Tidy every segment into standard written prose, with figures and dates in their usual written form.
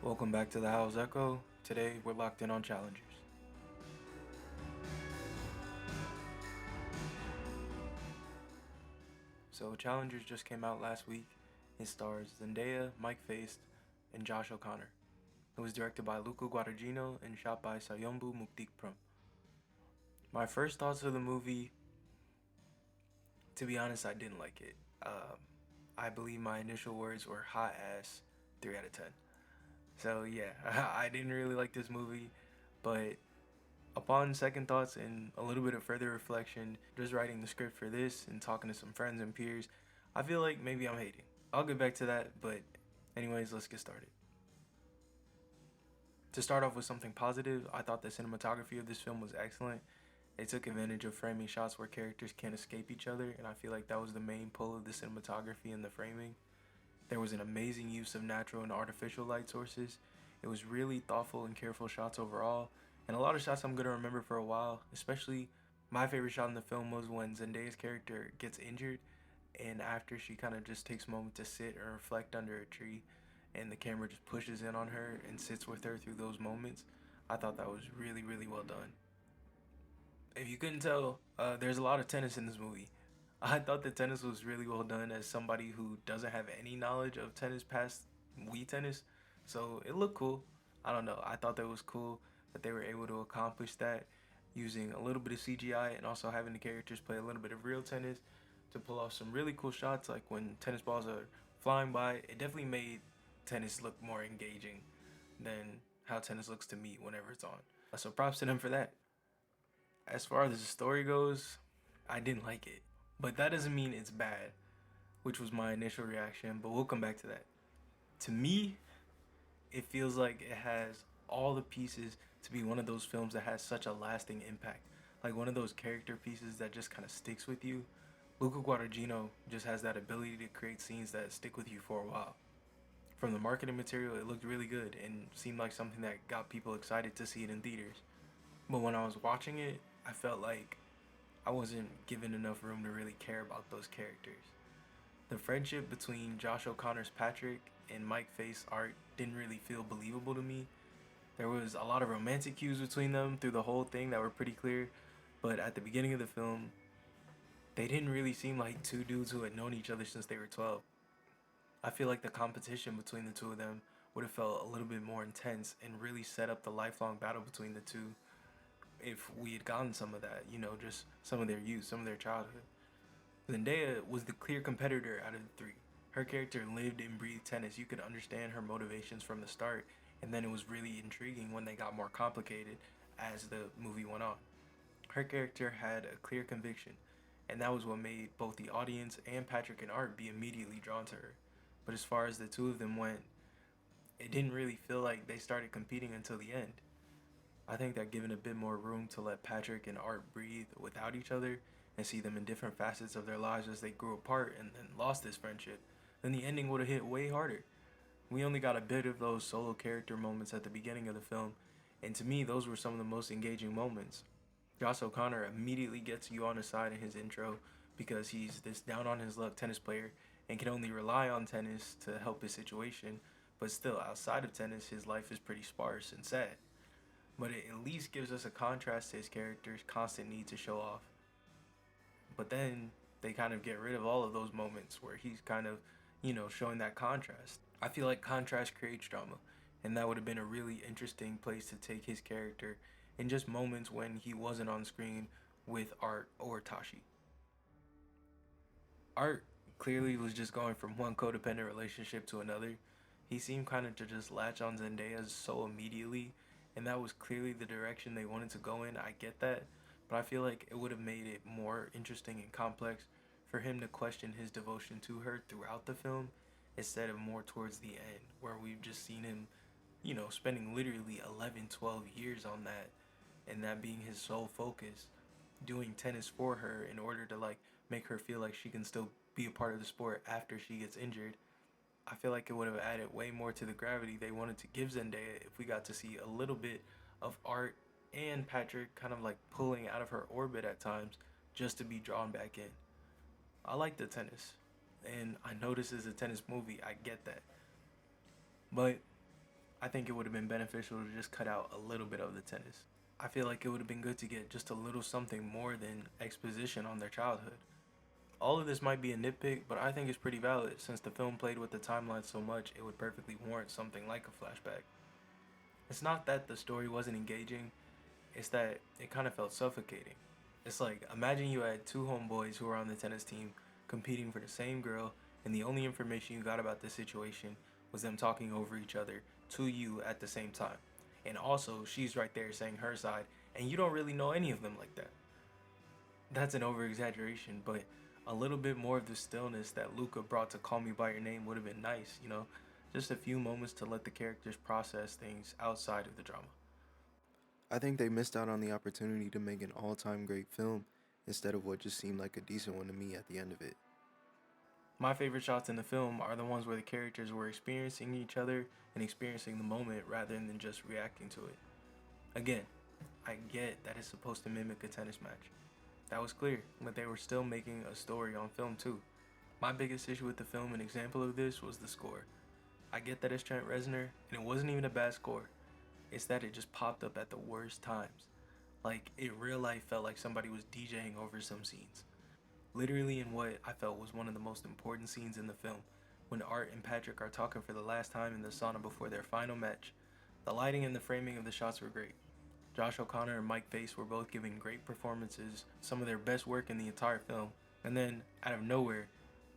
Welcome back to the House Echo. Today we're locked in on Challengers. So Challengers just came out last week. It stars Zendaya, Mike Faist, and Josh O'Connor. It was directed by Luca Guadagnino and shot by Sayombu Mukdikprum. My first thoughts of the movie, to be honest, I didn't like it. I believe my initial words were hot ass, 3 out of 10. So yeah, I didn't really like this movie, but upon second thoughts and a little bit of further reflection, just writing the script for this and talking to some friends and peers, I feel like maybe I'm hating. I'll get back to that, but anyways, let's get started. To start off with something positive, I thought the cinematography of this film was excellent. They took advantage of framing shots where characters can't escape each other, and I feel like that was the main pull of the cinematography and the framing. There was an amazing use of natural and artificial light sources. It was really thoughtful and careful shots overall, and a lot of shots I'm gonna remember for a while. Especially my favorite shot in the film was when Zendaya's character gets injured, and after she kind of just takes a moment to sit and reflect under a tree, and the camera just pushes in on her and sits with her through those moments. I thought that was really, really well done. If you couldn't tell, there's a lot of tennis in this movie. I thought the tennis was really well done as somebody who doesn't have any knowledge of tennis past Wii tennis. So it looked cool. I don't know. I thought that was cool that they were able to accomplish that using a little bit of CGI and also having the characters play a little bit of real tennis to pull off some really cool shots. Like when tennis balls are flying by, it definitely made tennis look more engaging than how tennis looks to me whenever it's on. So props to them for that. As far as the story goes, I didn't like it. But that doesn't mean it's bad, which was my initial reaction, but we'll come back to that. To me, it feels like it has all the pieces to be one of those films that has such a lasting impact. Like one of those character pieces that just kind of sticks with you. Luca Guadagnino just has that ability to create scenes that stick with you for a while. From the marketing material, it looked really good and seemed like something that got people excited to see it in theaters. But when I was watching it, I felt like I wasn't given enough room to really care about those characters. The friendship between Josh O'Connor's Patrick and Mike Faist's Art didn't really feel believable to me. There was a lot of romantic cues between them through the whole thing that were pretty clear, but at the beginning of the film, they didn't really seem like two dudes who had known each other since they were 12. I feel like the competition between the two of them would have felt a little bit more intense and really set up the lifelong battle between the two if we had gotten some of that, just some of their youth, some of their childhood. Zendaya was the clear competitor out of the three. Her character lived and breathed tennis. You could understand her motivations from the start, and then it was really intriguing when they got more complicated as the movie went on. Her character had a clear conviction, and that was what made both the audience and Patrick and Art be immediately drawn to her. But as far as the two of them went, it didn't really feel like they started competing until the end. I think that given a bit more room to let Patrick and Art breathe without each other and see them in different facets of their lives as they grew apart and then lost this friendship, then the ending would have hit way harder. We only got a bit of those solo character moments at the beginning of the film, and to me, those were some of the most engaging moments. Josh O'Connor immediately gets you on his side in his intro because he's this down on his luck tennis player and can only rely on tennis to help his situation, but still, outside of tennis, his life is pretty sparse and sad, but it at least gives us a contrast to his character's constant need to show off. But then they kind of get rid of all of those moments where he's kind of, showing that contrast. I feel like contrast creates drama, and that would have been a really interesting place to take his character in just moments when he wasn't on screen with Art or Tashi. Art clearly was just going from one codependent relationship to another. He seemed kind of to just latch on Zendaya so immediately, and that was clearly the direction they wanted to go in. I get that, but I feel like it would have made it more interesting and complex for him to question his devotion to her throughout the film instead of more towards the end, where we've just seen him, spending literally 11, 12 years on that, and that being his sole focus, doing tennis for her in order to like make her feel like she can still be a part of the sport after she gets injured. I feel like it would have added way more to the gravity they wanted to give Zendaya if we got to see a little bit of Art and Patrick kind of like pulling out of her orbit at times just to be drawn back in. I like the tennis, and I know this is a tennis movie, I get that. But I think it would have been beneficial to just cut out a little bit of the tennis. I feel like it would have been good to get just a little something more than exposition on their childhood. All of this might be a nitpick, but I think it's pretty valid since the film played with the timeline so much it would perfectly warrant something like a flashback. It's not that the story wasn't engaging, it's that it kind of felt suffocating. It's like, imagine you had two homeboys who were on the tennis team competing for the same girl, and the only information you got about the situation was them talking over each other to you at the same time. And also, she's right there saying her side, and you don't really know any of them like that. That's an over exaggeration, but a little bit more of the stillness that Luca brought to Call Me By Your Name would have been nice, you know? Just a few moments to let the characters process things outside of the drama. I think they missed out on the opportunity to make an all-time great film instead of what just seemed like a decent one to me at the end of it. My favorite shots in the film are the ones where the characters were experiencing each other and experiencing the moment rather than just reacting to it. Again, I get that it's supposed to mimic a tennis match. That was clear, but they were still making a story on film too. My biggest issue with the film, an example of this, was the score. I get that it's Trent Reznor, and it wasn't even a bad score. It's that it just popped up at the worst times. Like, it real life felt like somebody was DJing over some scenes. Literally in what I felt was one of the most important scenes in the film, when Art and Patrick are talking for the last time in the sauna before their final match. The lighting and the framing of the shots were great. Josh O'Connor and Mike Face were both giving great performances, some of their best work in the entire film. And then, out of nowhere,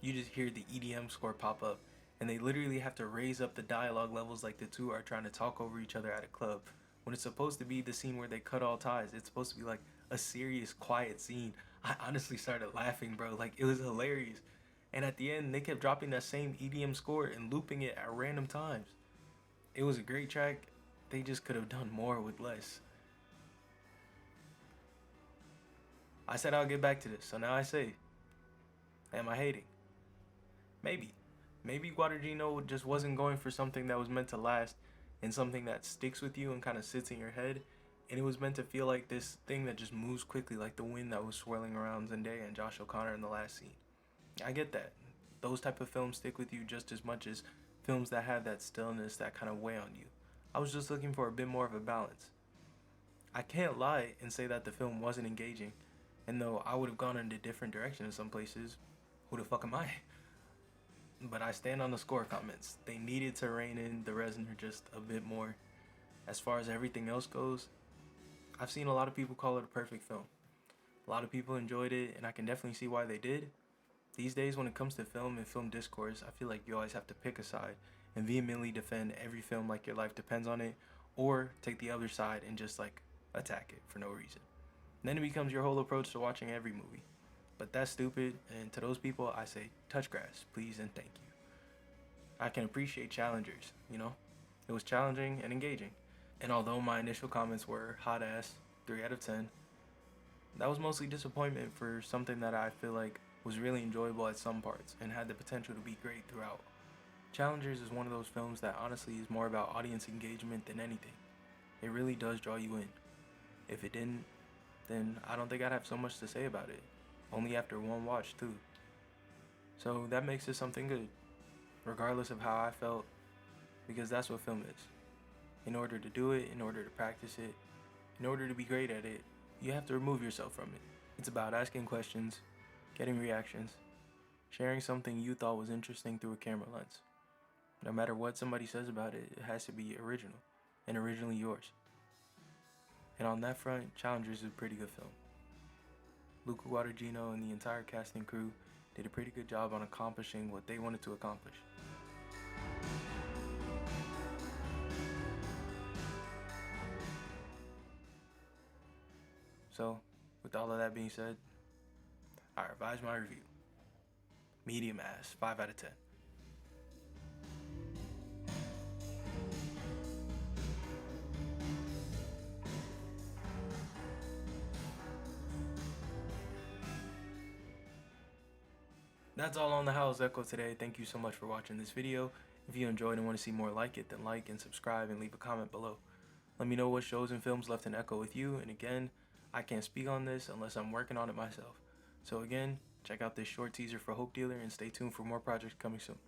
you just hear the EDM score pop up, and they literally have to raise up the dialogue levels like the two are trying to talk over each other at a club. When it's supposed to be the scene where they cut all ties, it's supposed to be like a serious, quiet scene. I honestly started laughing, bro. Like, it was hilarious. And at the end, they kept dropping that same EDM score and looping it at random times. It was a great track. They just could have done more with less. I said I'll get back to this, so now I say, am I hating? Maybe. Maybe Guadagnino just wasn't going for something that was meant to last and something that sticks with you and kind of sits in your head. And it was meant to feel like this thing that just moves quickly, like the wind that was swirling around Zendaya and Josh O'Connor in the last scene. I get that. Those type of films stick with you just as much as films that have that stillness that kind of weigh on you. I was just looking for a bit more of a balance. I can't lie and say that the film wasn't engaging. And though I would have gone in a different direction in some places, who the fuck am I? But I stand on the score comments. They needed to rein in the Reznor just a bit more. As far as everything else goes, I've seen a lot of people call it a perfect film. A lot of people enjoyed it, and I can definitely see why they did. These days, when it comes to film and film discourse, I feel like you always have to pick a side and vehemently defend every film like your life depends on it, or take the other side and just like attack it for no reason. And then it becomes your whole approach to watching every movie. But that's stupid, and to those people, I say, touch grass, please and thank you. I can appreciate challengers, you know? It was challenging and engaging. And although my initial comments were hot ass, 3 out of 10, that was mostly disappointment for something that I feel like was really enjoyable at some parts and had the potential to be great throughout. Challengers is one of those films that honestly is more about audience engagement than anything. It really does draw you in. If it didn't, then I don't think I'd have so much to say about it. Only after one watch, too. So that makes it something good, regardless of how I felt, because that's what film is. In order to do it, in order to practice it, in order to be great at it, you have to remove yourself from it. It's about asking questions, getting reactions, sharing something you thought was interesting through a camera lens. No matter what somebody says about it, it has to be original, and originally yours. And on that front, Challengers is a pretty good film. Luca Guadagnino and the entire cast and crew did a pretty good job on accomplishing what they wanted to accomplish. So, with all of that being said, I revise my review. Medium ass, 5 out of 10. That's all on the Howl's Echo today. Thank you so much for watching this video. If you enjoyed and want to see more like it, then like and subscribe and leave a comment below. Let me know what shows and films left an echo with you, and again, I can't speak on this unless I'm working on it myself. So again, check out this short teaser for Hope Dealer and stay tuned for more projects coming soon.